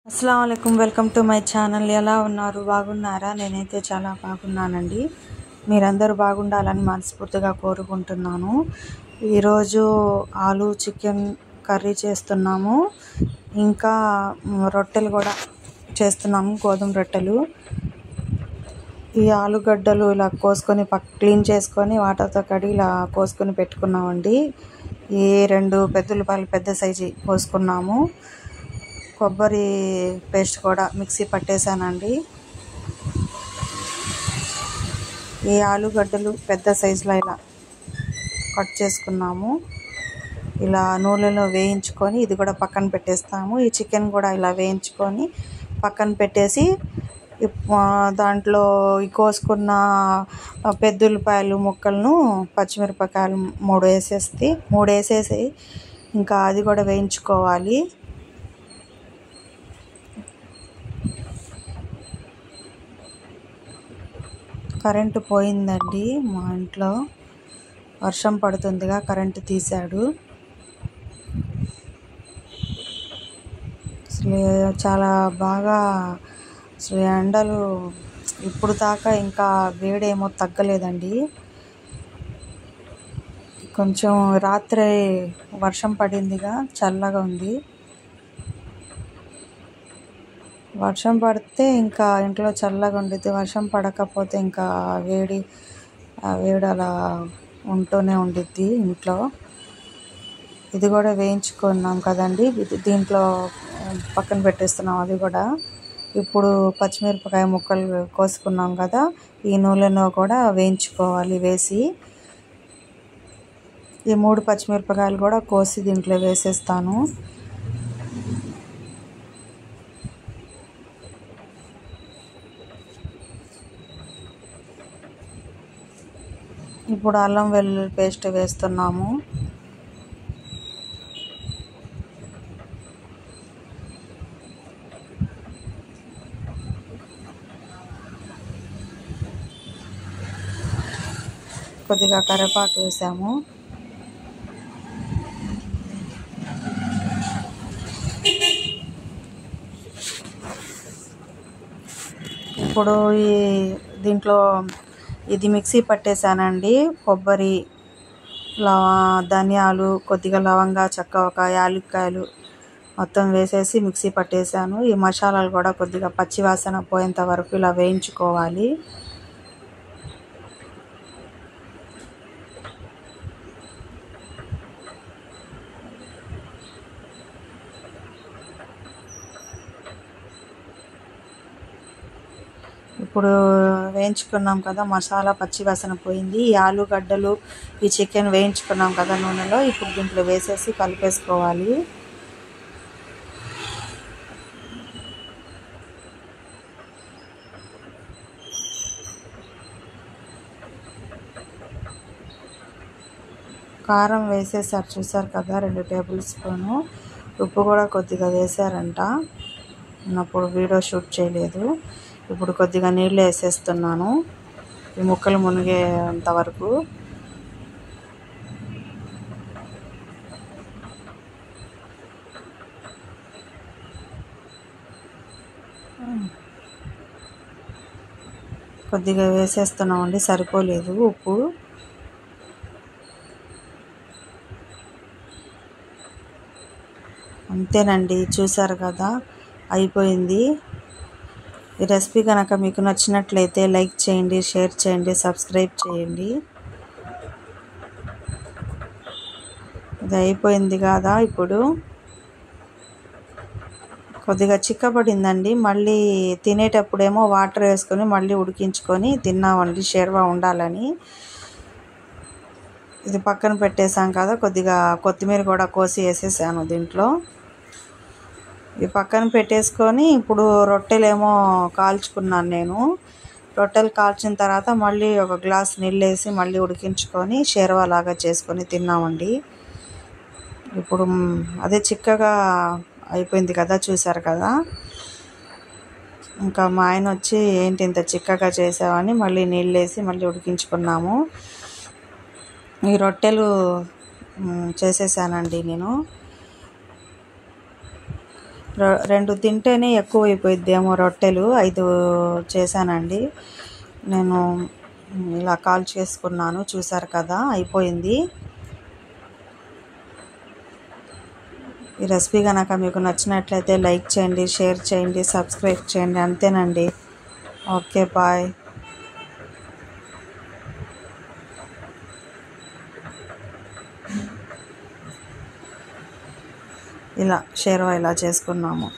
అస్సలాము అలైకుం, welcome to my channel. ఎలా ఉన్నారు? బాగున్నారా? నేనైతే చాలా బాగున్నానండి. మీరందరూ బాగుండాలని మనస్ఫూర్తిగా కోరుకుంటున్నాను. ఈరోజు ఆలు చికెన్ కర్రీ చేస్తున్నాము. ఇంకా రొట్టెలు కూడా చేస్తున్నాము, గోధుమ రొట్టెలు. ఈ ఆలుగడ్డలు ఇలా కోసుకొని క్లీన్ చేసుకొని వాటర్తో కడిగి ఇలా కోసుకొని పెట్టుకున్నామండి. ఈ 2 పెద్ద ఉల్లిపాయలు పెద్ద సైజు కోసుకున్నాము. కొబ్బరి పేస్ట్ కూడా మిక్సీ పట్టేశానండి. ఈ ఆలుగడ్డలు పెద్ద సైజులో ఇలా కట్ చేసుకున్నాము. ఇలా నూనెలో వేయించుకొని ఇది కూడా పక్కన పెట్టేస్తాము. ఈ చికెన్ కూడా ఇలా వేయించుకొని పక్కన పెట్టేసి దాంట్లో ఈ కోసుకున్న పెద్ద ఉల్లిపాయలు ముక్కలను పచ్చిమిరపకాయలు 3 వేసేసి ఇంకా అది కూడా వేయించుకోవాలి. కరెంటు పోయిందండి. మా ఇంట్లో వర్షం పడుతుందిగా కరెంటు తీశాడు. అసలు చాలా బాగా అసలు ఎండలు ఇప్పుడు దాకా ఇంకా వేడేమో తగ్గలేదండి. కొంచెం రాత్రి వర్షం పడిందిగా చల్లగా ఉంది. వర్షం పడితే ఇంకా ఇంట్లో చల్లగా ఉండిద్ది. వర్షం పడకపోతే ఇంకా వేడి అలా ఉంటూనే ఉండిద్ది ఇంట్లో. ఇది కూడా వేయించుకున్నాం కదండి, దీంట్లో పక్కన పెట్టేస్తున్నాం. అది కూడా ఇప్పుడు పచ్చిమిరపకాయ ముక్కలు కోసుకున్నాం కదా, ఈ నూనెలో కూడా వేయించుకోవాలి. వేసి ఈ 3 పచ్చిమిరపకాయలు కూడా కోసి దీంట్లో వేసేస్తాను. ఇప్పుడు అల్లం వెల్లుల్లి పేస్ట్ వేస్తున్నాము. కొద్దిగా కరివేపాకు వేసాము. ఇప్పుడు దీంట్లో ఇది మిక్సీ పట్టేశానండి. కొబ్బరి, ధనియాలు, కొద్దిగా లవంగా చెక్క, ఒక యాలక్కాయలు మొత్తం వేసేసి మిక్సీ పట్టేశాను. ఈ మసాలాలు కూడా కొద్దిగా పచ్చివాసన పోయేంత వరకు ఇలా వేయించుకోవాలి. ఇప్పుడు వేయించుకున్నాం కదా, మసాలా పచ్చివాసన పోయింది. ఈ ఆలుగడ్డలు, ఈ చికెన్ వేయించుకున్నాం కదా నూనెలో, ఇప్పుడు దీంట్లో వేసేసి కలిపేసుకోవాలి. కారం వేసేసారు చూసారు కదా, 2 టేబుల్ స్పూను. ఉప్పు కూడా కొద్దిగా వేసారంట, అప్పుడు వీడియో షూట్ చేయలేదు. ఇప్పుడు కొద్దిగా నీళ్ళు వేసేస్తున్నాను ఈ ముక్కలు మునిగేంత వరకు. కొద్దిగా వేసేస్తున్నామండి, సరిపోలేదు ఉప్పు. అంతేనండి, చూసారు కదా, అయిపోయింది. ఈ రెసిపీ కనుక మీకు నచ్చినట్లయితే లైక్ చేయండి, షేర్ చేయండి, సబ్స్క్రైబ్ చేయండి. ఇది అయిపోయింది కదా. ఇప్పుడు కొద్దిగా చిక్కబడిందండి. మళ్ళీ తినేటప్పుడేమో వాటర్ వేసుకొని మళ్ళీ ఉడికించుకొని తిన్నామండి, షేర్వా ఉండాలని. ఇది పక్కన పెట్టేసాం కదా, కొద్దిగా కొత్తిమీర కూడా కోసి వేసేసాను దీంట్లో. ఇది పక్కన పెట్టేసుకొని ఇప్పుడు రొట్టెలేమో కాల్చుకున్నాను నేను. రొట్టెలు కాల్చిన తర్వాత మళ్ళీ ఒక గ్లాస్ నీళ్ళు వేసి మళ్ళీ ఉడికించుకొని షేర్వా లాగా చేసుకొని తిన్నామండి. ఇప్పుడు అదే చిక్కగా అయిపోయింది కదా, చూసారు కదా. ఇంకా మా ఆయన వచ్చి ఏంటి ఇంత చిక్కగా చేసావని మళ్ళీ నీళ్ళు వేసి మళ్ళీ ఉడికించుకున్నాము. ఈ రొట్టెలు చేసేసానండి నేను. రెండు తింటేనే ఎక్కువైపోయిద్దేమో రొట్టెలు. 5 చేశానండి నేను. ఇలా కాల్ చేసుకున్నాను, చూసారు కదా, అయిపోయింది. ఈ రెసిపీ కనుక మీకు నచ్చినట్లయితే లైక్ చేయండి, షేర్ చేయండి, సబ్స్క్రైబ్ చేయండి. అంతేనండి. Okay, bye. ఇలా షేర్వా ఇలా చేసుకున్నాము.